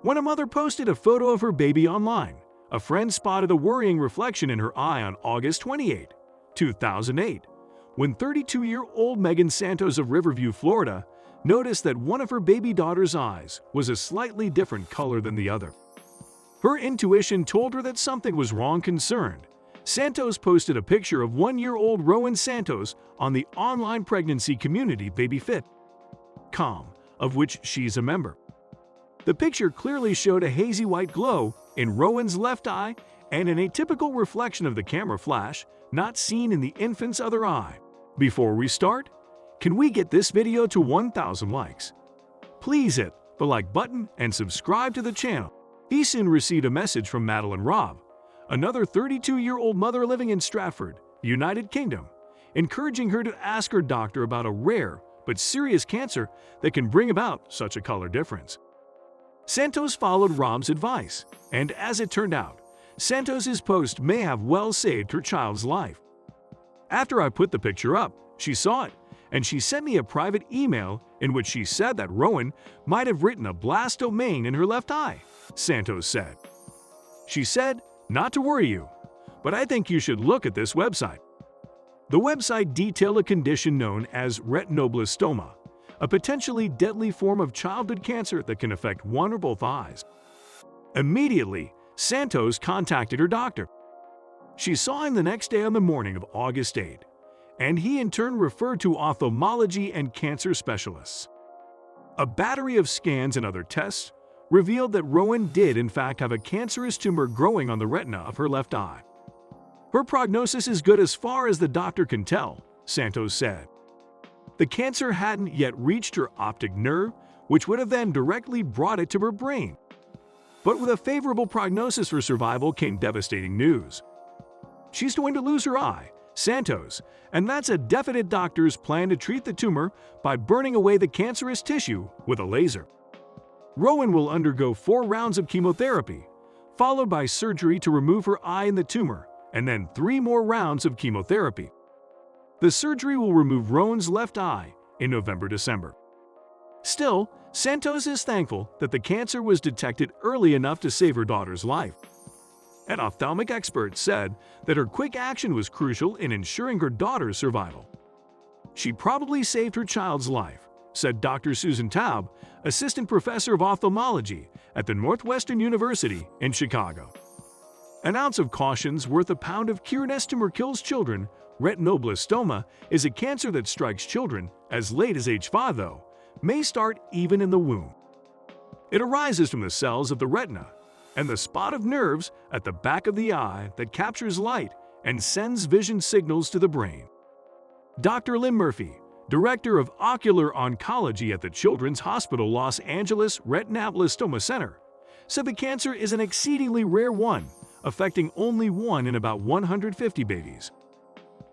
When a mother posted a photo of her baby online, a friend spotted a worrying reflection in her eye on August 28, 2008, when 32-year-old Megan Santos of Riverview, Florida, noticed that one of her baby daughter's eyes was a slightly different color than the other. Her intuition told her that something was wrong. Concerned, Santos posted a picture of 1-year-old Rowan Santos on the online pregnancy community BabyFit.com, of which she's a member. The picture clearly showed a hazy white glow in Rowan's left eye and an atypical reflection of the camera flash not seen in the infant's other eye. Before we start, can we get this video to 1,000 likes? Please hit the like button and subscribe to the channel. He soon received a message from Madeline Robb, another 32-year-old mother living in Stratford, United Kingdom, encouraging her to ask her doctor about a rare but serious cancer that can bring about such a color difference. Santos followed Robb's advice, and as it turned out, Santos's post may have well saved her child's life. After I put the picture up, she saw it, and she sent me a private email in which she said that Rowan might have written a blastoma in her left eye, Santos said. She said, "Not to worry you, but I think you should look at this website." The website detailed a condition known as retinoblastoma, a potentially deadly form of childhood cancer that can affect one or both eyes. Immediately, Santos contacted her doctor. She saw him the next day on the morning of August 8, and he in turn referred to ophthalmology and cancer specialists. A battery of scans and other tests revealed that Rowan did in fact have a cancerous tumor growing on the retina of her left eye. Her prognosis is good as far as the doctor can tell, Santos said. The cancer hadn't yet reached her optic nerve, which would have then directly brought it to her brain. But with a favorable prognosis for survival came devastating news. She's going to lose her eye, Santos, and that's a definite. Doctors plan to treat the tumor by burning away the cancerous tissue with a laser. Rowan will undergo 4 rounds of chemotherapy, followed by surgery to remove her eye and the tumor, and then 3 more rounds of chemotherapy. The surgery will remove Rowan's left eye in November-December. Still, Santos is thankful that the cancer was detected early enough to save her daughter's life. An ophthalmic expert said that her quick action was crucial in ensuring her daughter's survival. "She probably saved her child's life," said Dr. Susan Taub, assistant professor of ophthalmology at the Northwestern University in Chicago. "An ounce of caution's worth a pound of cure. Tumor kills children. Retinoblastoma is a cancer that strikes children as late as age 5, though may start even in the womb. It arises from the cells of the retina and the spot of nerves at the back of the eye that captures light and sends vision signals to the brain." Dr. Lynn Murphy, director of ocular oncology at the Children's Hospital Los Angeles Retinoblastoma Center, said the cancer is an exceedingly rare one, affecting only 1 in about 150 babies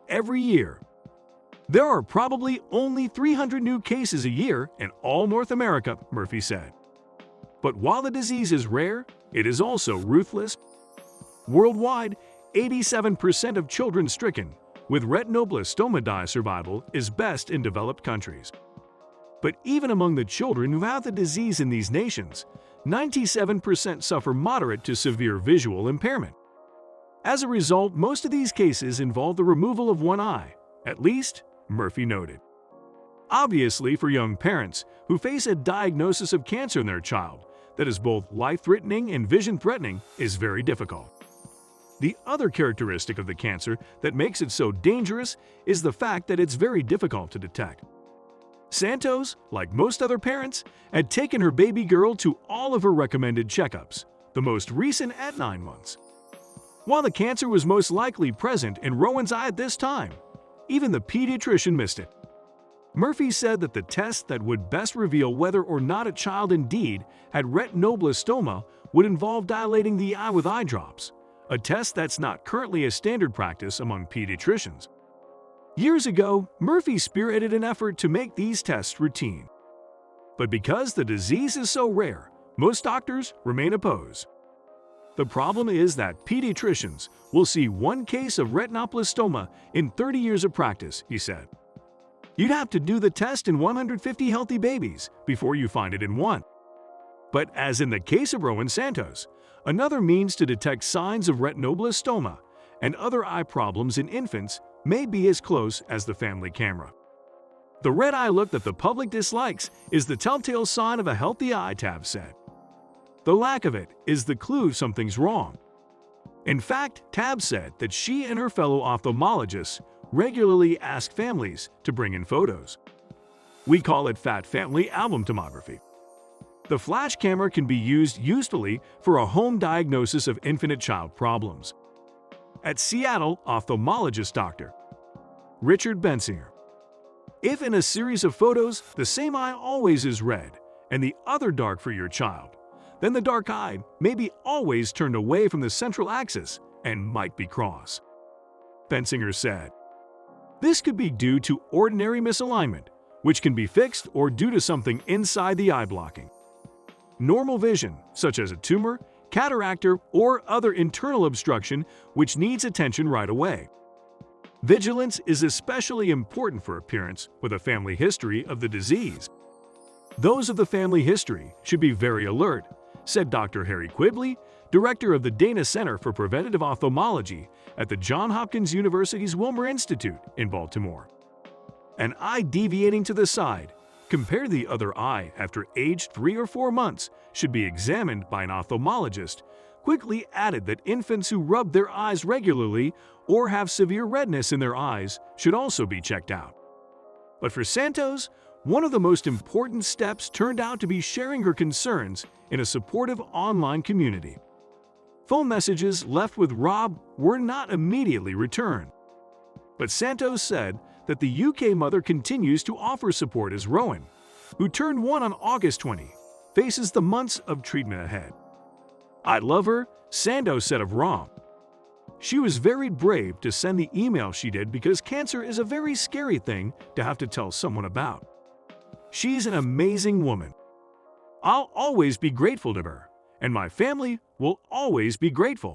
every year. There are probably only 300 new cases a year in all North America, Murphy said. But while the disease is rare, it is also ruthless. Worldwide, 87% of children stricken with retinoblastoma die. Survival is best in developed countries. But even among the children who have the disease in these nations, 97% suffer moderate to severe visual impairment. As a result, most of these cases involve the removal of one eye, at least, Murphy noted. Obviously, for young parents who face a diagnosis of cancer in their child that is both life-threatening and vision-threatening is very difficult. The other characteristic of the cancer that makes it so dangerous is the fact that it's very difficult to detect. Santos, like most other parents, had taken her baby girl to all of her recommended checkups, the most recent at 9 months. While the cancer was most likely present in Rowan's eye at this time, even the pediatrician missed it. Murphy said that the test that would best reveal whether or not a child indeed had retinoblastoma would involve dilating the eye with eye drops, a test that's not currently a standard practice among pediatricians. Years ago, Murphy spearheaded an effort to make these tests routine. But because the disease is so rare, most doctors remain opposed. The problem is that pediatricians will see 1 case of retinoblastoma in 30 years of practice, he said. You'd have to do the test in 150 healthy babies before you find it in one. But as in the case of Rowan Santos, another means to detect signs of retinoblastoma and other eye problems in infants may be as close as the family camera. The red eye look that the public dislikes is the telltale sign of a healthy eye, Tab said. The lack of it is the clue something's wrong. In fact, Tab said that she and her fellow ophthalmologists regularly ask families to bring in photos. We call it Fat Family Album Tomography. The flash camera can be used usefully for a home diagnosis of infant child problems. At Seattle ophthalmologist Dr. Richard Bensinger. If in a series of photos the same eye always is red and the other dark for your child, then the dark eye may be always turned away from the central axis and might be cross. Bensinger said, this could be due to ordinary misalignment, which can be fixed, or due to something inside the eye blocking normal vision, such as a tumor, cataract, or other internal obstruction which needs attention right away. Vigilance is especially important for parents with a family history of the disease. Those of the family history should be very alert, said Dr. Harry Quigley, director of the Dana Center for Preventative Ophthalmology at the Johns Hopkins University's Wilmer Institute in Baltimore. An eye deviating to the side, compared to the other eye after age 3 or 4 months, should be examined by an ophthalmologist. Quigley added that infants who rub their eyes regularly or have severe redness in their eyes should also be checked out. But for Santos, one of the most important steps turned out to be sharing her concerns in a supportive online community. Phone messages left with Rob were not immediately returned. But Santos said that the UK mother continues to offer support as Rowan, who turned 1 on August 20, faces the months of treatment ahead. I love her, Santos said of Rob. She was very brave to send the email she did because cancer is a very scary thing to have to tell someone about. She's an amazing woman. I'll always be grateful to her, and my family will always be grateful.